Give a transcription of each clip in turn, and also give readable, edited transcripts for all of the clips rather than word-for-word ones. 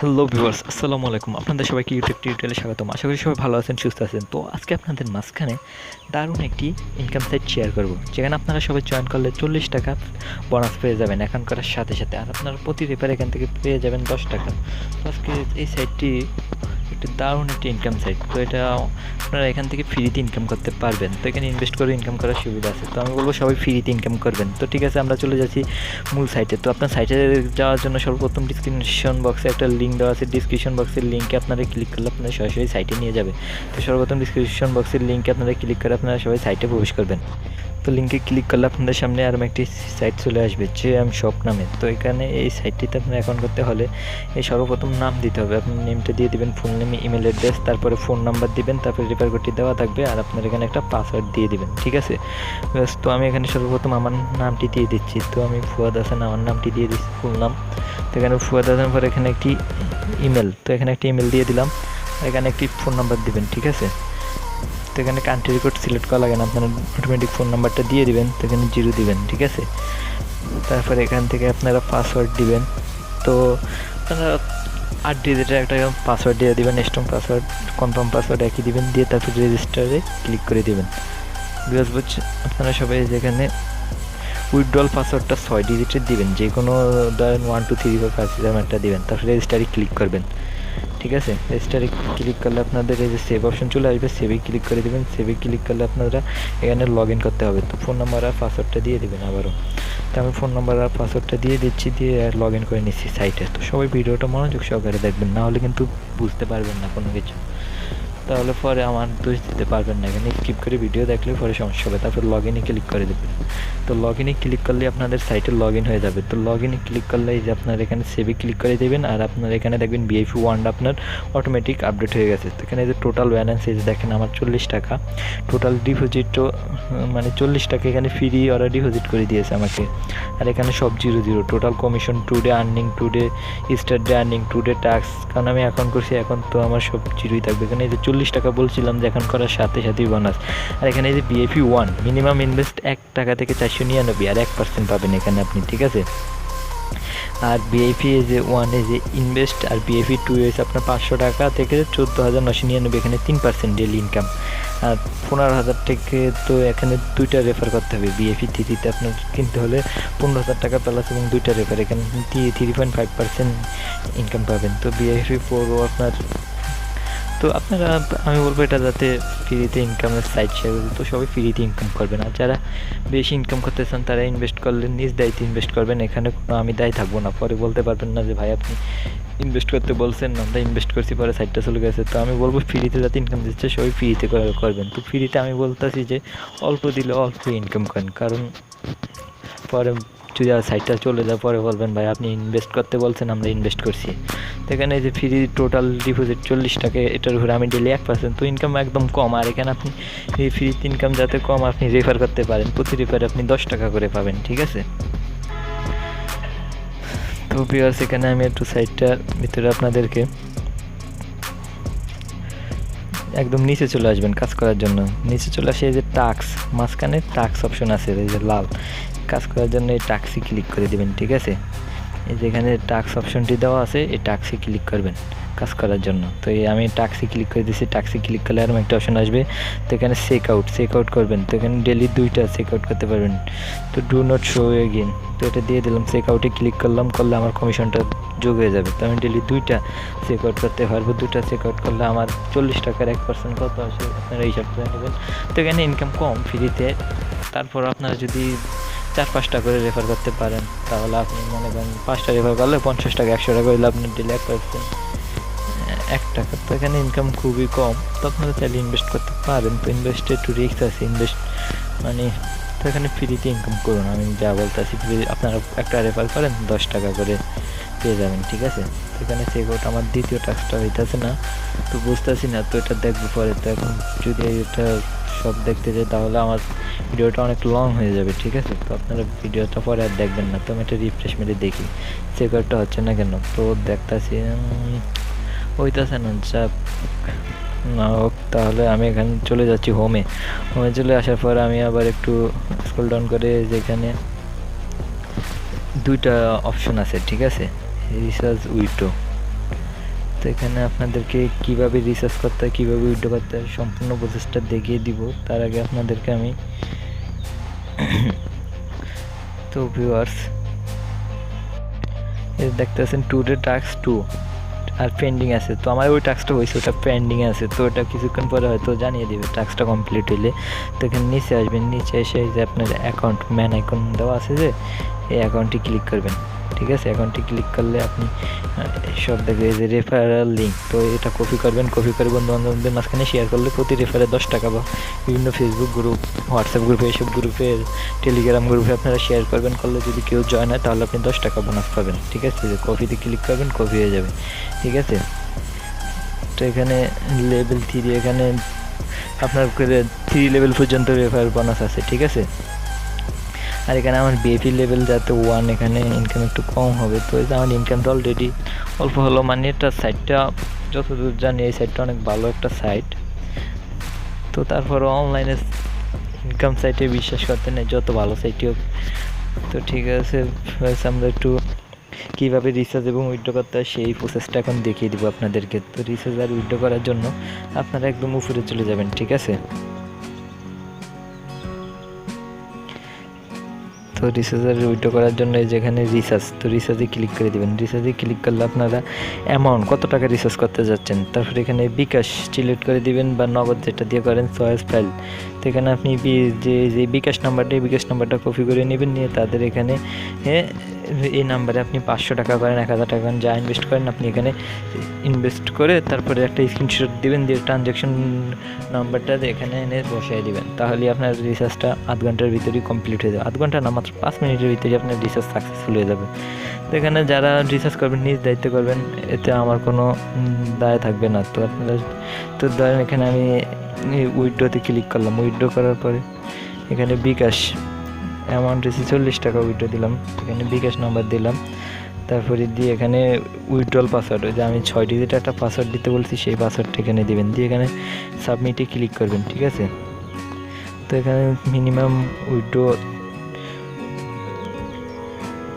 Hello viewers, আসসালামু আলাইকুম। আপনাদের সবাইকে ইউটিউব টিউটোরিয়ালে স্বাগতম। আশা করি সবাই ভালো আছেন, সুস্থ আছেন। তো আজকে আপনাদের মাঝখানে দারুণ একটি ইনকাম সাইট শেয়ার করব, যেখানে আপনারা সবাই জয়েন করলে 40 টাকা বোনাস পেয়ে যাবেন অ্যাকাউন্ট করার সাথে সাথে। আর আপনারা প্রতি রেফার এখান থেকে পেয়ে যাবেন 10 টাকা। তো আজকে এই সাইটটি একটি দারুণ একটি ইনকাম সাইট। তো এটা আপনারা এখান থেকে ফ্রিতে ইনকাম করতে পারবেন। তো এখানে ইনভেস্ট করে ইনকাম করার সুবিধা আছে। তো আমি বলবো সবাই ফ্রিতে ইনকাম করবেন। তো ঠিক আছে, আমরা চলে যাচ্ছি মূল সাইটে। তো আপনার সাইটে যাওয়ার জন্য সর্বপ্রথম ডিসক্রিপশন বক্সে একটা লিঙ্ক দেওয়া আছে। ডিসক্রিপশন বক্সের লিঙ্কে আপনারা ক্লিক করলে আপনারা সরাসরি সাইটে নিয়ে যাবে। তো সর্বপ্রথম ডিসক্রিপশন বক্সের লিঙ্কে আপনারা ক্লিক করে আপনারা সবাই সাইটে প্রবেশ করবেন। তো লিঙ্কে ক্লিক করলে আপনাদের সামনে আরও একটি সাইট চলে আসবে, Jmshope নামে। তো এখানে এই সাইটটিতে আপনার অ্যাকাউন্ট করতে হলে এই সর্বপ্রথম নাম দিতে হবে। আপনার নেমটা দিয়ে দিবেন, ফুল নেম, ইমেল অ্যাড্রেস, তারপরে ফোন নাম্বার দিবেন, তারপরে রেফার কোডটি দেওয়া থাকবে, আর আপনার এখানে একটা পাসওয়ার্ড দিয়ে দিবেন। ঠিক আছে, তো আমি এখানে সর্বপ্রথম আমার নামটি দিয়ে দিচ্ছি। তো আমি ফুয়াদ হাসান আমার নামটি দিয়ে দিচ্ছি, ফুল নাম। তো এখানে ফুয়াদ হাসান পর এখানে একটি ইমেল, তো এখানে একটি ইমেল দিয়ে দিলাম, আর এখানে একটি ফোন নাম্বার দিবেন। ঠিক আছে, তো এখানে কান্ট্রি কোড সিলেক্ট করা লাগে না, আপনারা অটোমেটিক ফোন নাম্বারটা দিয়ে দিবেন। তো এখানে 0 দিবেন। ঠিক আছে, তারপরে এখান থেকে আপনারা পাসওয়ার্ড দিবেন। তো আপনারা 8 ডিজিটের একটা পাসওয়ার্ড দিয়ে দিবেন, স্ট্রং পাসওয়ার্ড, কনফার্ম পাসওয়ার্ড একই দিবেন, দিয়ে তারপর রেজিস্টারে ক্লিক করে দিবেন। বিকজ আপনারা সবাই যেখানে উইথড্রল পাসওয়ার্ডটা 6 ডিজিটের দিবেন, যে কোনো ধরেন 1 2 3 4 5 6 একটা দিবেন, তারপরে রেজিস্টারে ক্লিক করবেন। ঠিক আছে, রেজিস্টারে ক্লিক করলে আপনাদের এই যে সেভ অপশন চলে আসবে, সেভে ক্লিক করে দেবেন। সেভে ক্লিক করলে আপনারা এখানে লগ ইন করতে হবে। তো ফোন নাম্বার আর পাসওয়ার্ডটা দিয়ে দেবেন আবারও। তো আমি ফোন নাম্বার আর পাসওয়ার্ডটা দিয়ে দিচ্ছি, দিয়ে লগ ইন করে নিচ্ছি সাইটে। তো সবাই ভিডিওটা মনোযোগ সহকারে দেখবেন, না হলে কিন্তু বুঝতে পারবেন না কোনো কিছু, তাহলে পরে আমার দোষ দিতে পারবেন না। এখানে স্কিপ করে ভিডিও দেখলে পরে সমস্যা হবে। তারপর লগ ইনে ক্লিক করে দেবেন। তো লগ ইনে ক্লিক করলে আপনাদের সাইটে লগ ইন হয়ে যাবে। তো লগ ইনে ক্লিক করলে এই যে আপনার এখানে সেভে ক্লিক করে দেবেন, আর আপনার এখানে দেখবেন বিআইপি ওয়ানটা আপনার অটোমেটিক আপডেট হয়ে গেছে। তো এখানে যে টোটাল ব্যালেন্স এই যে দেখেন আমার 40 টাকা, টোটাল ডিপোজিটও মানে 40 টাকা এখানে ফ্রি ওরা ডিপোজিট করে দিয়েছে আমাকে। আর এখানে সব 0 total commission, today earning, today start day earning, today task, কারণ আমি অ্যাকাউন্ট করছি এখন, তো আমার সব 0ই থাকবে। এখানে এই যে 40 টাকা বলছিলাম যে এখন করার সাথে সাথেই বোনাস। আর এখানে এই যে বিএফি ওয়ান মিনিমাম ইনভেস্ট 1 টাকা থেকে 499 আর 1% পাবেন এখানে আপনি। ঠিক আছে, আর বিআইপি যে ওয়ানে যে ইনভেস্ট, আর বিআইপি টু হয়েছে আপনার 500 টাকা থেকে 14,999, এখানে 3% ডেলি ইনকাম। আর 15,000 থেকে তো এখানে 2টা রেফার করতে হবে। বিএফি থ্রিতে আপনার কিনতে হলে 15,000 টাকা প্লাস এবং 2টা রেফার, এখানে 3.5% ইনকাম পাবেন। তো বিএফি ফোরও আপনার, তো আপনারা, আমি বলবো এটা যাতে ফ্রিতে ইনকামের সাইট শেয়ার করবে, তো সবাই ফ্রিতে ইনকাম করবেন। আর যারা বেশি ইনকাম করতে চান তারা ইনভেস্ট করলে নিজ দায়িত্বে ইনভেস্ট করবেন। এখানে কোনো আমি দায়ী থাকবো না, পরে বলতে পারবেন না যে ভাই আপনি ইনভেস্ট করতে বলছেন, আমরা ইনভেস্ট করছি পরে সাইটটা চলে গেছে। তো আমি বলবো ফ্রিতে যাতে ইনকাম দিচ্ছে সবাই ফ্রিতে করবেন। তো ফ্রিতে আমি বলতেছি যে অল্প দিলে অল্প ইনকাম করেন, কারণ পরে যদি সাইটটা চলে যায় পরে বলবেন ভাই আপনি ইনভেস্ট করতে বলছেন, আমরা ইনভেস্ট করছি। তো এখানে যে ফ্রি টোটাল ডিপোজিট 40 টাকা, এটার উপরে আমি ডেলি 1%, তো ইনকাম একদম কম। আর এখানে আপনি এই ফ্রিতে ইনকাম যাতে কম, আপনি রেফার করতে পারেন, প্রতি রেফারে আপনি 10 টাকা করে পাবেন। ঠিক আছে, তো ভিউয়ার্স এখানে আমি একটু সাইটটার ভিতরে আপনাদেরকে একদম নিচে চলে আসবেন কাজ করার জন্য। নিচে চলে আসে এই যে টাস্ক, মাঝখানে টাস্ক অপশন আছে এই যে লাল, কাজ করার জন্য এই টাস্কে ক্লিক করে দেবেন। ঠিক আছে, এই যেখানে টাস্ক অপশনটি দেওয়া আছে এই টাস্কে ক্লিক করবেন কাজ করার জন্য। তো এই আমি টাস্কে ক্লিক করে দিয়েছি। টাস্কে ক্লিক করলে আরও একটা অপশন আসবে, তো এখানে চেক আউট করবেন। তো এখানে ডেলি 2টা চেক আউট করতে পারবেন। তো ডু নট শো এগেইন, তো এটা দিয়ে দিলাম। চেক আউটে ক্লিক করলে আমার কমিশনটা যোগ হয়ে যাবে। তো আমি ডেলি 2টা চেক আউট করতে পারবো। 2টা চেক আউট করলে আমার 40 টাকার 1% কত আসে আপনারা হিসাব করে নেবেন। তো এখানে ইনকাম কম ফ্রিতে, তারপর আপনারা যদি 4-5টা করে রেফার করতে পারেন তাহলে আপনি মনে করেন 5টা রেফার করলে 50 টাকা, 100 টাকা হইলে আপনার ডেলি 1%, 1 টাকা। তো এখানে ইনকাম খুবই কম, তো আপনারা চাইলে ইনভেস্ট করতে পারেন। তো ইনভেস্টে একটু রিস্ক আছে, ইনভেস্ট মানে, তো এখানে ফ্রিতে ইনকাম করুন। আমি যা বলতেছি আপনারা একটা রেফার করেন 10 টাকা করে পেয়ে যাবেন। ঠিক আছে, তো এখানে চেক আউট আমার দ্বিতীয় টাস্কটা হইতেছে না, তো বুঝতেছি না, তো এটা দেখবো পরে। তো এখন যদি এটা সব দেখতে যাই তাহলে আমার ভিডিওটা অনেক লং হয়ে যাবে। ঠিক আছে, তো আপনারা ভিডিওটা পরে আর দেখবেন না। তো আমি একটা রিফ্রেশ মেরে দেখি চেক আউটটা হচ্ছে না কেন। তো দেখতেছি হইতেছে না, যাক না হোক, তাহলে আমি এখানে চলে যাচ্ছি হোমে চলে আসার পর আমি আবার একটু স্ক্রল ডাউন করে যেখানে 2টা অপশন আছে। ঠিক আছে, রিসার্চ উইটো, তো এখানে আপনাদেরকে কিভাবে রিসার্চ করতে হয়, কীভাবে উইথড্র করতে হয় সম্পূর্ণ প্রসেসটা দেখিয়ে দিব। তার আগে আপনাদেরকে আমি তো ভিউয়ার্স দেখতে পাচ্ছেন টুডে টাস্ক 2 আর পেন্ডিং আছে। তো আমার ওই টাস্কটা হয়েছে, ওটা পেন্ডিং আছে, তো ওটা কিছুক্ষণ পরে হয়তো জানিয়ে দেবে টাস্কটা কমপ্লিট হইলে। তো এখানে নিচে আসবেন, নিচে এসে যে আপনার অ্যাকাউন্ট ম্যান আইকন দেওয়া আছে, যে এই অ্যাকাউন্টটি ক্লিক করবেন। ঠিক আছে, অ্যাকাউন্টটি ক্লিক করলে আপনি সব দেখবে যে রেফারেল লিঙ্ক, তো এটা কপি করবেন, কপি করে বন্ধু বান্ধবদের মাঝখানে শেয়ার করলে প্রতি রেফারে 10 টাকা বা বিভিন্ন ফেসবুক গ্রুপ, হোয়াটসঅ্যাপ গ্রুপে, এইসব গ্রুপের টেলিগ্রাম গ্রুপে আপনারা শেয়ার করবেন, করলে যদি কেউ জয়েন হয় তাহলে আপনি 10 টাকা বোনাস পাবেন। ঠিক আছে, যে কপিতে ক্লিক করবেন, কপি হয়ে যাবে। ঠিক আছে, তো এখানে লেভেল 3, এখানে আপনার 3 লেভেল পর্যন্ত রেফার বোনাস আছে। ঠিক আছে, আর এখানে আমার বিএপি লেভেল যাতে 1, এখানে ইনকাম একটু কম হবে। তো এই যে আমার ইনকামটা অলরেডি অল্প হলো, মানে এটা সাইটটা যতদূর জানি এই সাইটটা অনেক ভালো একটা সাইট। তো তারপরে অনলাইনে ইনকাম সাইটে বিশ্বাস করতে নেই, যত ভালো সাইটই হোক। তো ঠিক আছে, আমরা একটু কীভাবে রিচার্জ এবং উইথড্র করতে হয় সেই প্রসেসটা এখন দেখিয়ে দিব আপনাদেরকে। তো রিচার্জ আর উইথড্র করার জন্য আপনারা একদম উপরে চলে যাবেন। ঠিক আছে, তো রিচার্জ উইথড্র করার জন্য যেখানে রিচার্জ, তো রিচার্জে ক্লিক করে দেবেন। রিচার্জে ক্লিক করলে আপনারা অ্যামাউন্ট কত টাকা রিচার্জ করতে যাচ্ছেন, তারপরে এখানে বিকাশ সিলেক্ট করে দিবেন বা নগদ যেটা দিয়ে করেন চয়েস ফাইল। তো এখানে আপনি যে বিকাশ নাম্বারটা, এই বিকাশ নাম্বারটা কপি করে নেবেন, নিয়ে তাদের এখানে এই নাম্বারে আপনি 500 টাকা করেন, 1000 টাকা করেন, যা ইনভেস্ট করেন আপনি এখানে ইনভেস্ট করে তারপরে একটা স্ক্রিনশট দিবেন, দিয়ে ট্রানজ্যাকশন নাম্বারটা এখানে এনে বসাই দিবেন। তাহলে আপনার রিচার্জটা আধ ঘন্টার ভিতরেই কমপ্লিট হয়ে যাবে। আধ ঘন্টা না, মাত্র 5 মিনিটের ভিতরে আপনার রিচার্জ সাকসেসফুল হয়ে যাবে। তো এখানে যারা রিচার্জ করবেন নিজ দায়িত্বে করবেন, এতে আমার কোনো দায় থাকবে না। তো আপনারা, তো ধরেন এখানে আমি উইথড্রোতে ক্লিক করলাম, উইথড্রো করার পরে এখানে বিকাশ অ্যামাউন্ট এসে 40 টাকা উইথড্রো দিলাম, এখানে বিকাশ নাম্বার দিলাম, তারপরে দিয়ে এখানে উইথড্রল পাসওয়ার্ড, ওই যে আমি 6 ডিজিট একটা পাসওয়ার্ড দিতে বলছি, সেই পাসওয়ার্ডটা এখানে দিবেন, দিয়ে এখানে সাবমিটে ক্লিক করবেন। ঠিক আছে, তো এখানে মিনিমাম উইথড্রো,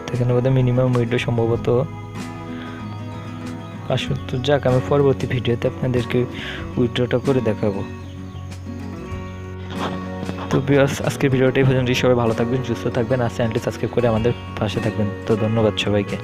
তো এখানে বোধহয় মিনিমাম উইথড্রো সম্ভবত 500। তো যাক, আমি পরবর্তী ভিডিওতে আপনাদেরকে উইথড্রটা করে দেখাবো। তো ভিউয়ার্স, আজকের ভিডিওটাই পর্যন্ত। সবাই ভালো থাকবেন, সুস্থ থাকবেন, আর চ্যানেলটি সাবস্ক্রাইব করে আমাদের পাশে থাকবেন। তো ধন্যবাদ সবাইকে।